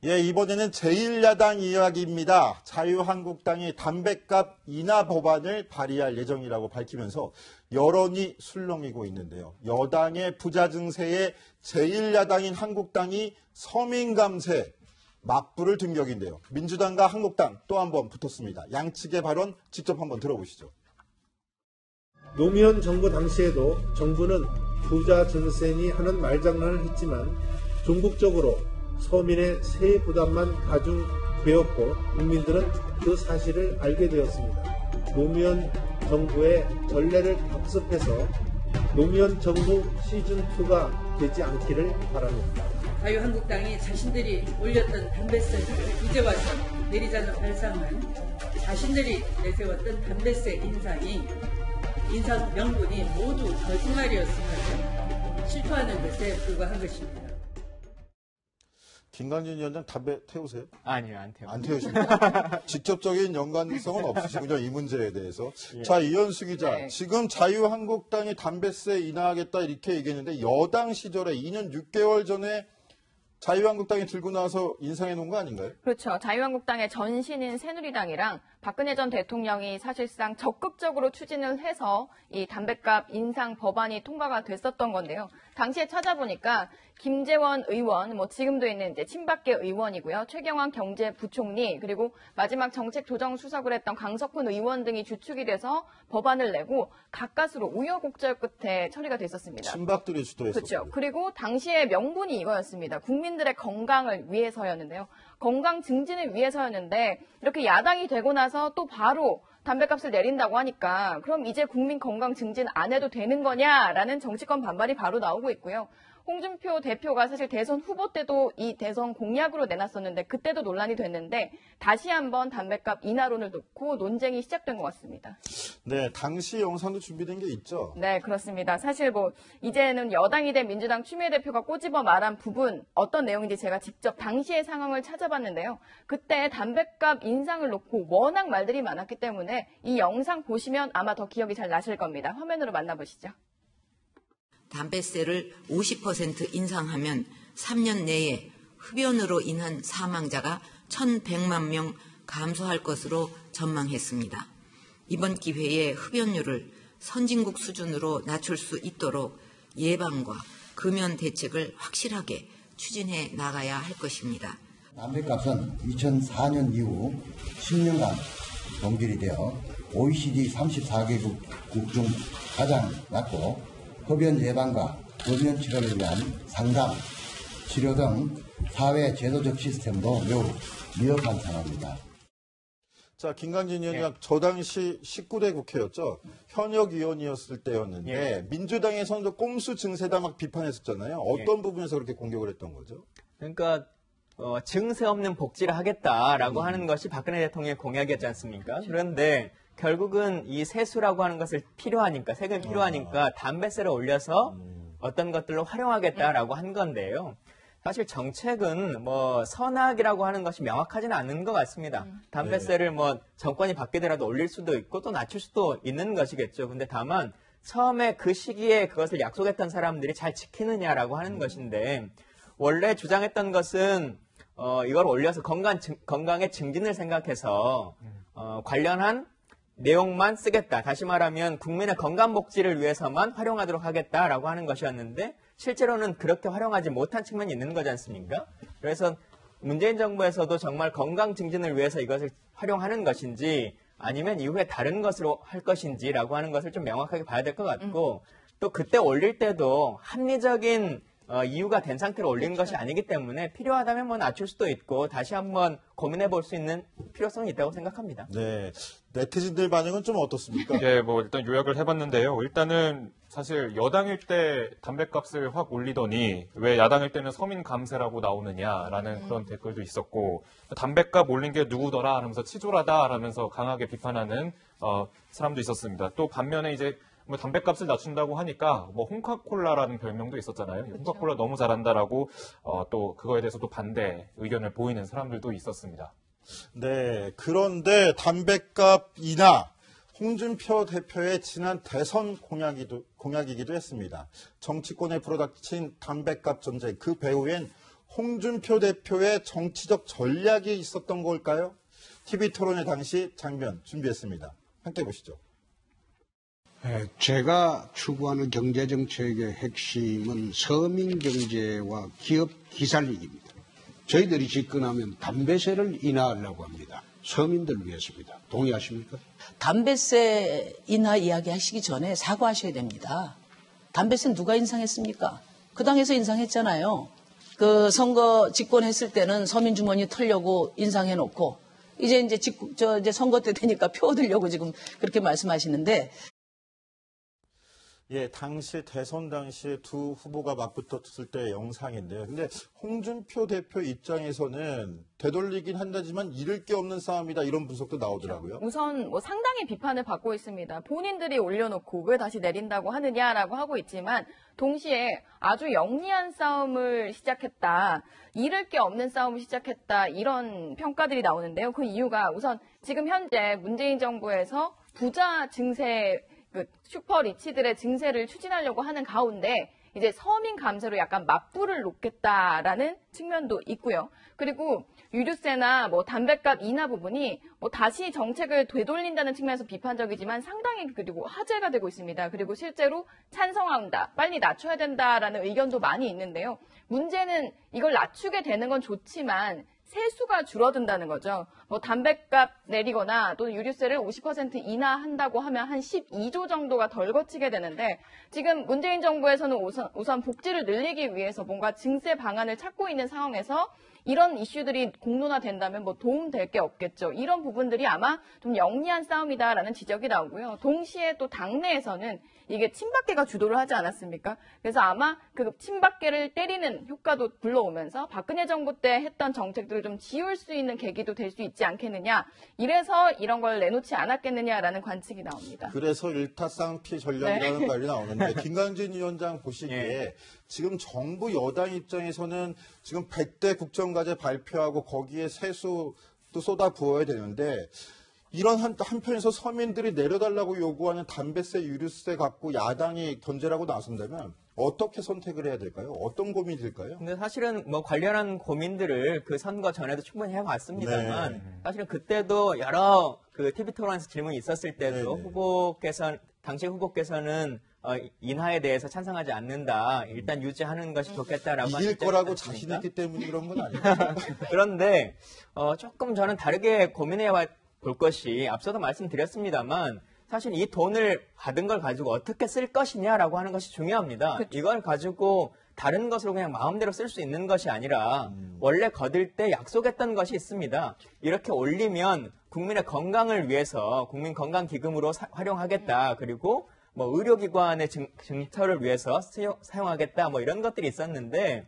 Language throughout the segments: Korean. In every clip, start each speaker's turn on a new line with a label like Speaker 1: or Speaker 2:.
Speaker 1: 예, 이번에는 제1야당 이야기입니다. 자유한국당이 담뱃값 인하 법안을 발의할 예정이라고 밝히면서 여론이 술렁이고 있는데요. 여당의 부자 증세에 제1야당인 한국당이 서민 감세 맞불을 든 격인데요. 민주당과 한국당 또 한 번 붙었습니다. 양측의 발언 직접 한번 들어보시죠.
Speaker 2: 노무현 정부 당시에도 정부는 부자 증세니 하는 말장난을 했지만 종국적으로 서민의 세액 부담만 가중되었고 국민들은 그 사실을 알게 되었습니다. 노무현 정부의 전례를 답습해서 노무현 정부 시즌2가 되지 않기를 바랍니다.
Speaker 3: 자유한국당이 자신들이 올렸던 담뱃세를 이제 와서 내리자는 발상은 자신들이 내세웠던 담뱃세 인상이 인상 명분이 모두 거짓말이었음을 실토하는 것에 불과한 것입니다.
Speaker 1: 김관진 위원장 담배 태우세요?
Speaker 4: 아니요, 안 태워요.
Speaker 1: 안 태우십니다. 직접적인 연관성은 없으시군요, 이 문제에 대해서. 예. 자, 이현수 기자. 네. 지금 자유한국당이 담뱃세 인하하겠다 이렇게 얘기했는데 여당 시절에 2년 6개월 전에 자유한국당이 들고 나와서 인상해 놓은 거 아닌가요?
Speaker 5: 그렇죠. 자유한국당의 전신인 새누리당이랑 박근혜 전 대통령이 사실상 적극적으로 추진을 해서 이 담뱃값 인상 법안이 통과가 됐었던 건데요. 당시에 찾아보니까 김재원 의원, 지금도 있는 이제 친박계 의원이고요. 최경환 경제부총리, 그리고 마지막 정책조정수석을 했던 강석훈 의원 등이 주축이 돼서 법안을 내고 가까스로 우여곡절 끝에 처리가 됐었습니다.
Speaker 1: 친박들이 주도했었죠.
Speaker 5: 그렇죠. 그리고 당시의 명분이 이거였습니다. 국민들의 건강을 위해서였는데요. 건강 증진을 위해서였는데 이렇게 야당이 되고 나서 또 바로 담뱃값을 내린다고 하니까 그럼 이제 국민 건강 증진 안 해도 되는 거냐라는 정치권 반발이 바로 나오고 있고요. 홍준표 대표가 사실 대선 후보 때도 이 대선 공약으로 내놨었는데 그때도 논란이 됐는데 다시 한번 담뱃값 인하론을 놓고 논쟁이 시작된 것 같습니다.
Speaker 1: 네, 당시 영상도 준비된 게 있죠?
Speaker 5: 네, 그렇습니다. 사실 이제는 여당이 된 민주당 추미애 대표가 꼬집어 말한 부분 어떤 내용인지 제가 직접 당시의 상황을 찾아봤는데요. 그때 담뱃값 인상을 놓고 워낙 말들이 많았기 때문에 이 영상 보시면 아마 더 기억이 잘 나실 겁니다. 화면으로 만나보시죠.
Speaker 6: 담뱃세를 50% 인상하면 3년 내에 흡연으로 인한 사망자가 1,100만 명 감소할 것으로 전망했습니다. 이번 기회에 흡연율을 선진국 수준으로 낮출 수 있도록 예방과 금연 대책을 확실하게 추진해 나가야 할 것입니다.
Speaker 7: 담뱃값은 2004년 이후 10년간 동결이 되어 OECD 34개국 중 가장 낮고 흡연 예방과 흡연 치료를 위한 상담, 치료 등 사회 제도적 시스템도 매우 미흡한 상황입니다.
Speaker 1: 자, 김관진 의원이 저 당시 19대 국회였죠. 현역 의원이었을 때였는데 민주당에서는 꼼수 증세다 막 비판했었잖아요. 어떤 부분에서 그렇게 공격을 했던 거죠?
Speaker 4: 그러니까 증세 없는 복지를 하겠다라고 하는 것이 박근혜 대통령의 공약이었지 않습니까? 그런데 결국은 이 세수라고 하는 것을 세금이 필요하니까 담뱃세를 올려서 어떤 것들로 활용하겠다라고 한 건데요. 사실 정책은 선악이라고 하는 것이 명확하지는 않은 것 같습니다. 담뱃세를 정권이 바뀌더라도 올릴 수도 있고 또 낮출 수도 있는 것이겠죠. 근데 다만 처음에 그 시기에 그것을 약속했던 사람들이 잘 지키느냐라고 하는 것인데 원래 주장했던 것은 이걸 올려서 건강의 증진을 생각해서 관련한 내용만 쓰겠다. 다시 말하면 국민의 건강복지를 위해서만 활용하도록 하겠다라고 하는 것이었는데 실제로는 그렇게 활용하지 못한 측면이 있는 거지 않습니까? 그래서 문재인 정부에서도 정말 건강 증진을 위해서 이것을 활용하는 것인지 아니면 이후에 다른 것으로 할 것인지라고 하는 것을 좀 명확하게 봐야 될 것 같고 또 그때 올릴 때도 합리적인 이유가 된 상태로 올린 것이 아니기 때문에 필요하다면 낮출 수도 있고 다시 한번 고민해 볼 수 있는 필요성이 있다고 생각합니다.
Speaker 1: 네. 네티즌들 반응은 좀 어떻습니까?
Speaker 8: 예, 일단 요약을 해봤는데요. 일단은 사실 여당일 때 담뱃값을 확 올리더니 왜 야당일 때는 서민 감세라고 나오느냐라는 그런 댓글도 있었고 담뱃값 올린 게 누구더라 하면서 치졸하다라면서 강하게 비판하는 사람도 있었습니다. 또 반면에 이제 담뱃값을 낮춘다고 하니까 홍카콜라라는 별명도 있었잖아요. 그렇죠. 홍카콜라 너무 잘한다라고 또 그거에 대해서 또 반대 의견을 보이는 사람들도 있었습니다.
Speaker 1: 네, 그런데 담뱃값 인하 홍준표 대표의 지난 대선 공약이기도 했습니다. 정치권에 불어닥친 담뱃값 전쟁 그 배후엔 홍준표 대표의 정치적 전략이 있었던 걸까요? TV토론회 당시 장면 준비했습니다. 함께 보시죠.
Speaker 9: 제가 추구하는 경제정책의 핵심은 서민경제와 기업 기살리기입니다. 저희들이 집권하면 담배세를 인하하려고 합니다. 서민들을 위해서입니다. 동의하십니까?
Speaker 10: 담배세 인하 이야기 하시기 전에 사과하셔야 됩니다. 담배세 누가 인상했습니까? 그 당에서 인상했잖아요. 그 선거 집권했을 때는 서민 주머니 털려고 인상해놓고 이제 선거 때 되니까 표 얻으려고 지금 그렇게 말씀하시는데.
Speaker 1: 예, 당시 대선 당시에 두 후보가 맞붙었을 때 영상인데요. 근데 홍준표 대표 입장에서는 되돌리긴 한다지만 잃을 게 없는 싸움이다 이런 분석도 나오더라고요.
Speaker 5: 우선 상당히 비판을 받고 있습니다. 본인들이 올려놓고 왜 다시 내린다고 하느냐라고 하고 있지만 동시에 아주 영리한 싸움을 시작했다. 잃을 게 없는 싸움을 시작했다. 이런 평가들이 나오는데요. 그 이유가 우선 지금 현재 문재인 정부에서 부자 증세 슈퍼 리치들의 증세를 추진하려고 하는 가운데 이제 서민 감세로 약간 맞불을 놓겠다라는 측면도 있고요. 그리고 유류세나 담배값 인하 부분이 다시 정책을 되돌린다는 측면에서 비판적이지만 상당히 그리고 화제가 되고 있습니다. 그리고 실제로 찬성한다, 빨리 낮춰야 된다라는 의견도 많이 있는데요. 문제는 이걸 낮추게 되는 건 좋지만 세수가 줄어든다는 거죠. 담배값 내리거나 또 유류세를 50% 인하한다고 하면 한 12조 정도가 덜 거치게 되는데 지금 문재인 정부에서는 우선 복지를 늘리기 위해서 뭔가 증세 방안을 찾고 있는 상황에서 이런 이슈들이 공론화된다면 도움될 게 없겠죠. 이런 부분들이 아마 좀 영리한 싸움이다라는 지적이 나오고요. 동시에 또 당내에서는 이게 친박계가 주도를 하지 않았습니까? 그래서 아마 그 친박계를 때리는 효과도 불러오면서 박근혜 정부 때 했던 정책들을 좀 지울 수 있는 계기도 될 수 있지 않겠느냐. 이래서 이런 걸 내놓지 않았겠느냐라는 관측이 나옵니다.
Speaker 1: 그래서 일타쌍피 전략이라는 말이 나오는데 김관진 위원장 보시기에 지금 정부 여당 입장에서는 지금 100대 국정과제 발표하고 거기에 세수도 쏟아 부어야 되는데 이런 한편에서 서민들이 내려달라고 요구하는 담배세, 유류세 갖고 야당이 견제라고 나선다면 어떻게 선택을 해야 될까요? 어떤 고민이 될까요?
Speaker 4: 근데 사실은 관련한 고민들을 그 선거 전에도 충분히 해봤습니다만
Speaker 1: 네.
Speaker 4: 사실은 그때도 여러 그 TV 토론에서 질문이 있었을 때도
Speaker 1: 네.
Speaker 4: 당시 후보께서는 인하에 대해서 찬성하지 않는다. 일단 유지하는 것이 좋겠다라고
Speaker 1: 이길 거라고 자신 있기 때문에 그런 건 아니죠.
Speaker 4: 그런데 조금 저는 다르게 고민해 볼 것이 앞서도 말씀드렸습니다만 사실 이 돈을 받은 걸 가지고 어떻게 쓸 것이냐라고 하는 것이 중요합니다.
Speaker 5: 그쵸.
Speaker 4: 이걸 가지고 다른 것으로 그냥 마음대로 쓸 수 있는 것이 아니라 원래 거둘 때 약속했던 것이 있습니다. 이렇게 올리면 국민의 건강을 위해서 국민건강기금으로 활용하겠다. 그리고 의료기관의 증처를 위해서 사용하겠다. 이런 것들이 있었는데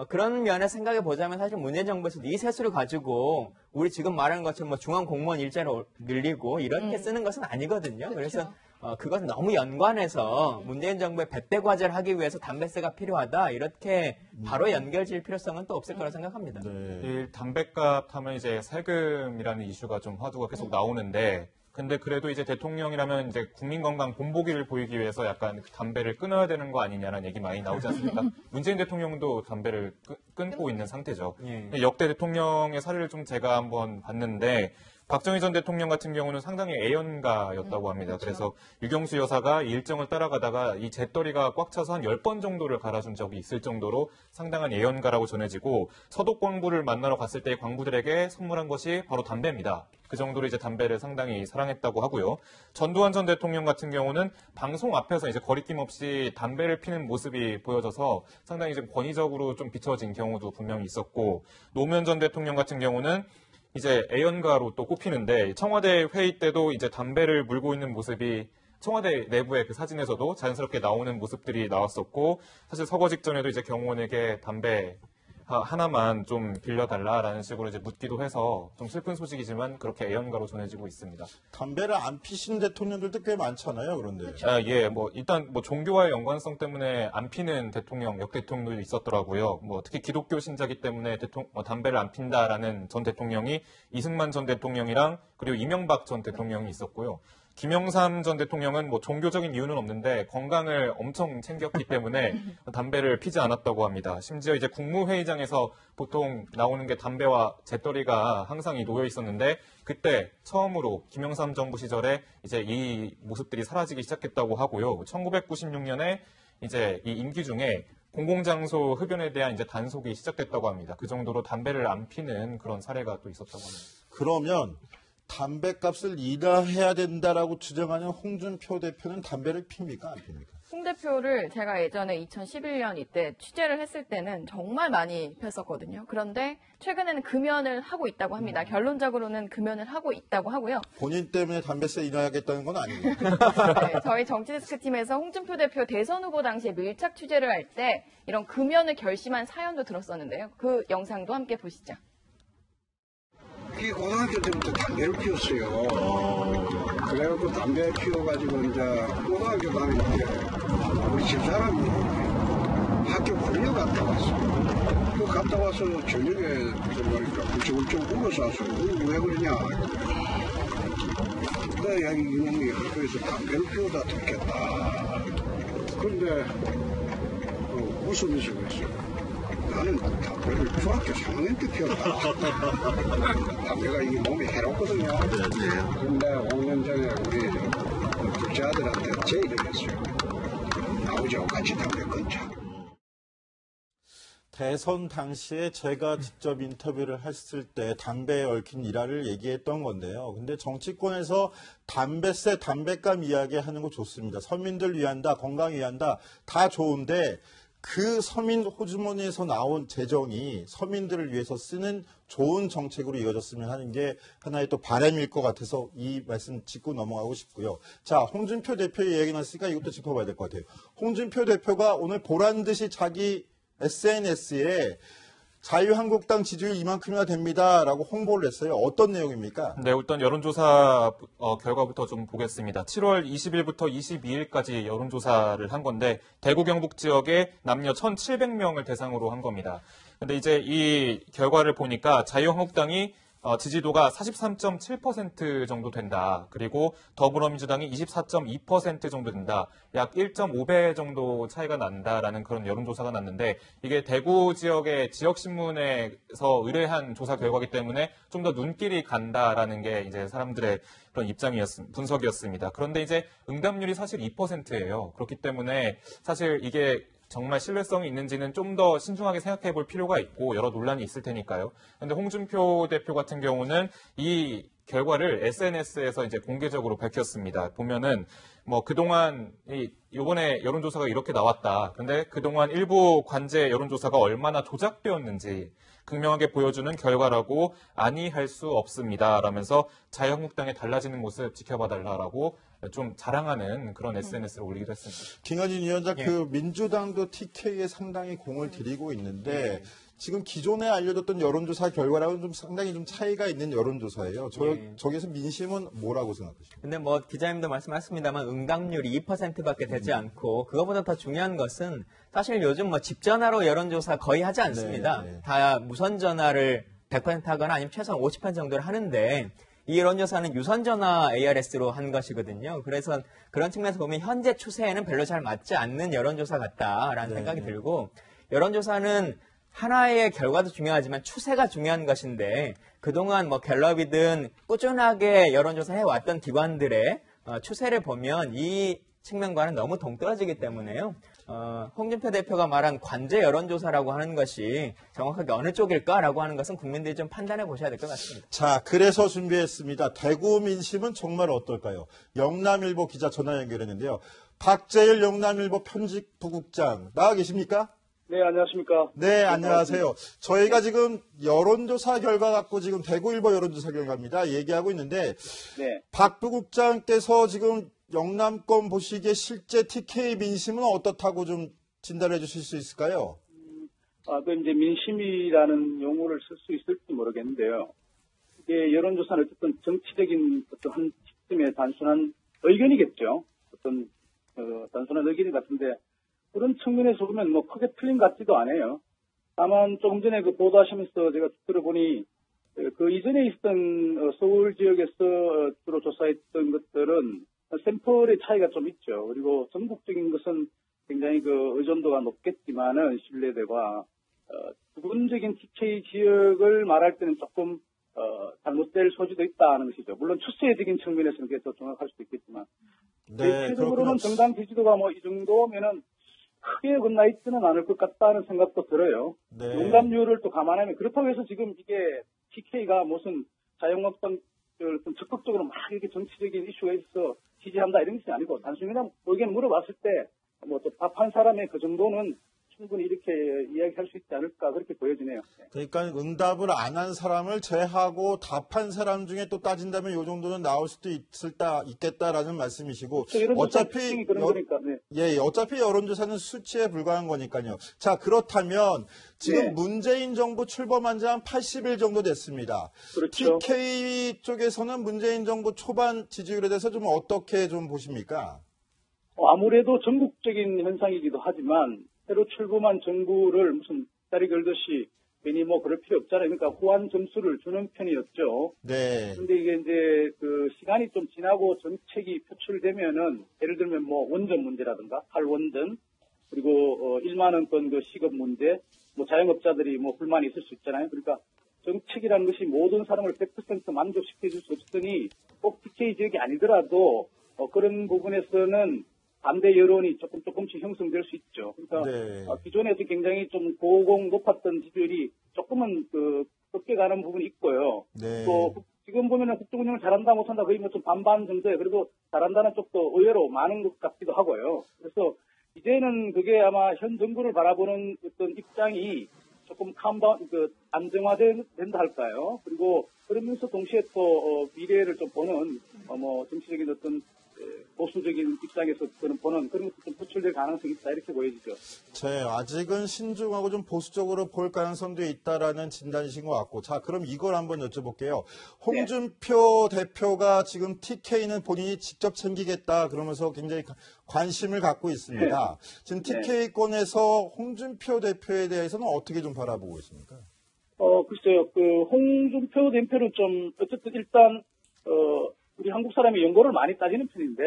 Speaker 4: 그런 면에 생각해 보자면 사실 문재인 정부에서도 이 세수를 가지고 우리 지금 말하는 것처럼 중앙 공무원 일자를 늘리고 이렇게 쓰는 것은 아니거든요.
Speaker 5: 그렇죠.
Speaker 4: 그래서 그것은 너무 연관해서 문재인 정부의 100대 과제를 하기 위해서 담배세가 필요하다. 이렇게 바로 연결질 필요성은 또 없을 거라 생각합니다.
Speaker 1: 네.
Speaker 8: 이 담배값 하면 이제 세금이라는 이슈가 좀 화두가 계속 나오는데 근데 그래도 이제 대통령이라면 이제 국민 건강 본보기를 보이기 위해서 약간 담배를 끊어야 되는 거 아니냐라는 얘기 많이 나오지 않습니까? 문재인 대통령도 담배를 끊고 있는 상태죠.
Speaker 4: 예.
Speaker 8: 역대 대통령의 사례를 좀 제가 한번 봤는데 박정희 전 대통령 같은 경우는 상당히 애연가였다고 합니다. 그래서 유경수 여사가 이 일정을 따라가다가 이 재떨이가 꽉 차서 한 10번 정도를 갈아준 적이 있을 정도로 상당한 애연가라고 전해지고 서독 광부를 만나러 갔을 때 광부들에게 선물한 것이 바로 담배입니다. 그 정도로 이제 담배를 상당히 사랑했다고 하고요. 전두환 전 대통령 같은 경우는 방송 앞에서 이제 거리낌 없이 담배를 피는 모습이 보여져서 상당히 이제 권위적으로 좀 비춰진 경우도 분명히 있었고 노무현 전 대통령 같은 경우는 이제 애연가로 또 꼽히는데 청와대 회의 때도 이제 담배를 물고 있는 모습이 청와대 내부의 그 사진에서도 자연스럽게 나오는 모습들이 나왔었고 사실 서거 직전에도 이제 경호원에게 담배 하나만 좀 빌려달라라는 식으로 이제 묻기도 해서 좀 슬픈 소식이지만 그렇게 애연가로 전해지고 있습니다.
Speaker 1: 담배를 안 피신 대통령들도 꽤 많잖아요. 그런데.
Speaker 8: 예, 일단 종교와의 연관성 때문에 안 피는 대통령, 역 대통령도 있었더라고요. 특히 기독교 신자기 때문에 담배를 안 핀다라는 전 대통령이 이승만 전 대통령이랑 그리고 이명박 전 대통령이 있었고요. 김영삼 전 대통령은 뭐 종교적인 이유는 없는데 건강을 엄청 챙겼기 때문에 담배를 피지 않았다고 합니다. 심지어 이제 국무회의장에서 보통 나오는 게 담배와 재떨이가 항상 놓여 있었는데 그때 처음으로 김영삼 정부 시절에 이제 이 모습들이 사라지기 시작했다고 하고요. 1996년에 이제 이 임기 중에 공공장소 흡연에 대한 이제 단속이 시작됐다고 합니다. 그 정도로 담배를 안 피는 그런 사례가 또 있었다고 합니다.
Speaker 1: 그러면 담배값을 인하해야 된다라고 주장하는 홍준표 대표는 담배를 핍니까? 안 핍니까?
Speaker 5: 홍 대표를 제가 예전에 2011년 이때 취재를 했을 때는 정말 많이 폈었거든요. 그런데 최근에는 금연을 하고 있다고 합니다. 결론적으로는 금연을 하고 있다고 하고요.
Speaker 1: 본인 때문에 담배세 인하하겠다는 건 아니고.
Speaker 5: 네, 저희 정치데스크 팀에서 홍준표 대표 대선 후보 당시에 밀착 취재를 할 때 이런 금연을 결심한 사연도 들었었는데요. 그 영상도 함께 보시죠.
Speaker 9: 이 고등학교 때부터 담배를 피웠어요. 그래갖고 담배 피워가지고 이제 고등학교 다닐 때 우리 집사람이 학교 불려갔다 왔어. 그 갔다 와서 저녁에 들어가니까 훌쩍훌쩍 울어서 왔어. 왜 그러냐. 나 여기 이놈이 학교에서 담배를 피우다 듣겠다. 그런데 웃으면서 그랬어요. 나는 담배를 중학교 3학년 때 피웠다. 담배가 이게 몸에 해롭거든요. 근데 5년 전에 우리 둘째 아들한테 제의를 했어요. 아버지하고 같이 담배 끊자.
Speaker 1: 대선 당시에 제가 직접 인터뷰를 했을 때 담배에 얽힌 일화를 얘기했던 건데요. 근데 정치권에서 담배세, 담배값 이야기하는 거 좋습니다. 서민들 위한다, 건강 위한다, 다 좋은데 그 서민 호주머니에서 나온 재정이 서민들을 위해서 쓰는 좋은 정책으로 이어졌으면 하는 게 하나의 또 바람일 것 같아서 이 말씀 짚고 넘어가고 싶고요. 자, 홍준표 대표의 얘기 나왔으니까 이것도 짚어봐야 될 것 같아요. 홍준표 대표가 오늘 보란 듯이 자기 SNS에 자유한국당 지지율 이만큼이나 됩니다라고 홍보를 했어요. 어떤 내용입니까?
Speaker 8: 네, 일단 여론조사 결과부터 좀 보겠습니다. 7월 20일부터 22일까지 여론조사를 한 건데 대구 경북 지역에 남녀 1,700명을 대상으로 한 겁니다. 근데 이제 이 결과를 보니까 자유한국당이 지지도가 43.7% 정도 된다. 그리고 더불어민주당이 24.2% 정도 된다. 약 1.5배 정도 차이가 난다라는 그런 여론조사가 났는데 이게 대구 지역의 지역신문에서 의뢰한 조사 결과이기 때문에 좀 더 눈길이 간다라는 게 이제 사람들의 그런 분석이었습니다. 그런데 이제 응답률이 사실 2%예요. 그렇기 때문에 사실 이게 정말 신뢰성이 있는지는 좀 더 신중하게 생각해 볼 필요가 있고 여러 논란이 있을 테니까요. 그런데 홍준표 대표 같은 경우는 이 결과를 SNS에서 이제 공개적으로 밝혔습니다. 보면은 뭐 그동안 이번에 여론조사가 이렇게 나왔다. 그런데 그동안 일부 관제 여론조사가 얼마나 조작되었는지 극명하게 보여주는 결과라고 아니할 수 없습니다. 라면서 자유한국당의 달라지는 모습 지켜봐달라고 좀 자랑하는 그런 SNS를 올리기도 했습니다.
Speaker 1: 김어준 위원장, 그 민주당도 TK에 상당히 공을 들이고 있는데 지금 기존에 알려졌던 여론조사 결과랑은 좀 상당히 좀 차이가 있는 여론조사예요. 저기서 민심은 뭐라고 생각하십니까?
Speaker 4: 근데 뭐 기자님도 말씀하셨습니다만 응답률이 2%밖에 되지 않고 그거보다 더 중요한 것은 사실 요즘 뭐 집전화로 여론조사 거의 하지 않습니다. 다 무선 전화를 100% 하거나 아니면 최소한 50% 정도를 하는데 이 여론조사는 유선전화 ARS로 한 것이거든요. 그래서 그런 측면에서 보면 현재 추세에는 별로 잘 맞지 않는 여론조사 같다라는 생각이 들고 여론조사는 하나의 결과도 중요하지만 추세가 중요한 것인데 그동안 뭐 갤럽이든 꾸준하게 여론조사 해왔던 기관들의 추세를 보면 이 측면과는 너무 동떨어지기 때문에요. 홍준표 대표가 말한 관제 여론조사라고 하는 것이 정확하게 어느 쪽일까라고 하는 것은 국민들이 좀 판단해 보셔야 될 것 같습니다.
Speaker 1: 자, 그래서 준비했습니다. 대구 민심은 정말 어떨까요? 영남일보 기자 전화 연결했는데요. 박재일 영남일보 편집부국장 나와 계십니까?
Speaker 11: 네, 안녕하십니까?
Speaker 1: 네, 안녕하세요. 저희가 지금 여론조사 결과 갖고 지금 대구일보 여론조사 결과입니다. 얘기하고 있는데
Speaker 11: 네.
Speaker 1: 박 부국장께서 지금 영남권 보시기에 실제 TK 민심은 어떻다고 좀 진단해 주실 수 있을까요?
Speaker 11: 그 이제 민심이라는 용어를 쓸 수 있을지 모르겠는데요. 이게 여론조사는 어쨌든 정치적인 어떤 한 시스템의 단순한 의견이겠죠. 어떤 단순한 의견이 같은데 그런 측면에서 보면 뭐 크게 틀린 것 같지도 않아요. 다만 조금 전에 그 보도하시면서 제가 들어보니 그 이전에 있었던 서울 지역에서 주로 조사했던 것들은 샘플의 차이가 좀 있죠. 그리고 전국적인 것은 굉장히 그 의존도가 높겠지만은 신뢰도가 부분적인 TK 지역을 말할 때는 조금 잘못될 소지도 있다는 것이죠. 물론 추세적인 측면에서는 그게 더 정확할 수도 있겠지만 대체적으로는 정당 지지도가 뭐 이 정도면은 크게 건나 있지는 않을 것 같다는 생각도 들어요.
Speaker 1: 네.
Speaker 11: 용감률을 또 감안하면 그렇다고 해서 지금 이게 TK가 무슨 자유한국당 적극적으로 막 이렇게 정치적인 이슈가 있어 지지한다 이런 것이 아니고 단순히 그냥 의견 물어봤을 때 뭐 또 답한 사람의 그 정도는 충분히 이렇게 이야기할 수 있지 않을까 그렇게 보여지네요.
Speaker 1: 그러니까 응답을 안 한 사람을 제하고 답한 사람 중에 또 따진다면 이 정도는 나올 수도 있겠다라는 말씀이시고 어차피
Speaker 11: 그런 거니까, 네.
Speaker 1: 예, 어차피 여론조사는 수치에 불과한 거니까요. 자, 그렇다면 지금
Speaker 11: 네.
Speaker 1: 문재인 정부 출범한 지 한 80일 정도 됐습니다.
Speaker 11: 그렇죠.
Speaker 1: TK 쪽에서는 문재인 정부 초반 지지율에 대해서 좀 어떻게 좀 보십니까?
Speaker 11: 아무래도 전국적인 현상이기도 하지만 새로 출범한 정부를 무슨 다리 걸듯이 괜히 뭐 그럴 필요 없잖아요. 그러니까 후한 점수를 주는 편이었죠.
Speaker 1: 네.
Speaker 11: 근데 이게 이제 그 시간이 좀 지나고 정책이 표출되면은 예를 들면 뭐 원전 문제라든가 탈원전 그리고 1만 원권 그 시급 문제 뭐 자영업자들이 뭐 불만이 있을 수 있잖아요. 그러니까 정책이라는 것이 모든 사람을 100% 만족시켜 줄 수 없으니 꼭 TK 지역이 아니더라도 그런 부분에서는 반대 여론이 조금씩 형성될 수 있죠. 그러니까
Speaker 1: 네.
Speaker 11: 기존에서 굉장히 좀 높았던 지지율이 조금은 꺾여 가는 부분이 있고요.
Speaker 1: 네.
Speaker 11: 또 지금 보면은 국정 운영을 잘한다 못한다 거의 뭐 좀 반반 정도에 그래도 잘한다는 쪽도 의외로 많은 것 같기도 하고요. 그래서 이제는 그게 아마 현 정부를 바라보는 어떤 입장이 조금 안정화된다 할까요? 그리고 그러면서 동시에 또 미래를 좀 보는 뭐 정치적인 어떤 보수적인 입장에서 보는 그런 것도 좀 표출될 가능성이 있다 이렇게 보여지죠.
Speaker 1: 아직은 신중하고 좀 보수적으로 볼 가능성도 있다라는 진단이신 것 같고, 자, 그럼 이걸 한번 여쭤볼게요. 홍준표 대표가 지금 TK는 본인이 직접 챙기겠다 그러면서 굉장히 관심을 갖고 있습니다. 지금 TK권에서 홍준표 대표에 대해서는 어떻게 좀 바라보고 있습니까?
Speaker 11: 글쎄요, 홍준표 대표는 좀 어쨌든 일단 우리 한국 사람이 연고를 많이 따지는 편인데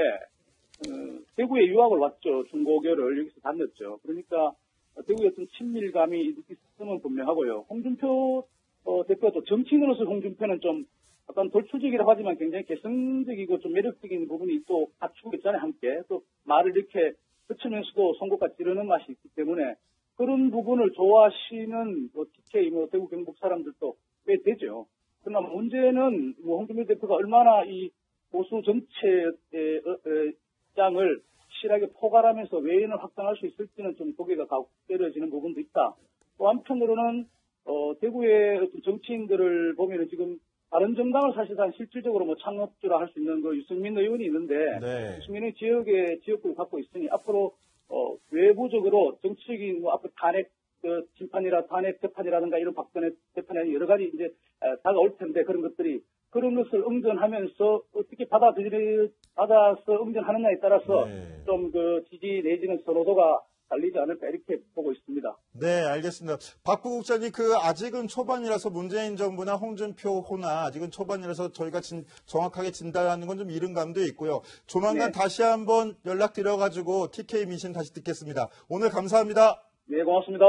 Speaker 11: 대구에 유학을 왔죠. 중고교를 여기서 다녔죠. 그러니까 대구에 어떤 친밀감이 있으면 분명하고요. 홍준표 대표도 정치인으로서 홍준표는 좀 약간 돌출적이라고 하지만 굉장히 개성적이고 좀 매력적인 부분이 또 갖추고 있잖아요. 함께 또 말을 이렇게 그치면서도 송곳과 찌르는 맛이 있기 때문에 그런 부분을 좋아하시는 TK 대구 경북 사람들도 꽤 되죠. 그러나 문제는 홍준표 대표가 얼마나 이 보수 전체의 입장을 실하게 포괄하면서 외연을 확장할 수 있을지는 좀 고개가 갸웃때려지는 부분도 있다. 또 한편으로는 대구의 어떤 정치인들을 보면은 지금 다른 정당을 사실상 실질적으로 뭐 창업주라 할 수 있는 유승민 의원이 있는데 유승민의 지역구를 갖고 있으니 앞으로 외부적으로 정치적인 앞으로 탄핵 탄핵 재판이라든가 이런 박근혜 재판이라든가 여러 가지 이제 다가올 텐데 그런 것을 응전하면서 어떻게 받아서 응전하느냐에 따라서 좀 지지 내지는 선호도가 달리지 않을까 이렇게 보고 있습니다.
Speaker 1: 네, 알겠습니다. 박 부국장님, 아직은 초반이라서 문재인 정부나 홍준표 호나 아직은 초반이라서 저희가 정확하게 진단하는 건 좀 이른 감도 있고요. 조만간 다시 한번 연락드려가지고 TK 민심 다시 듣겠습니다. 오늘 감사합니다.
Speaker 11: 네, 고맙습니다.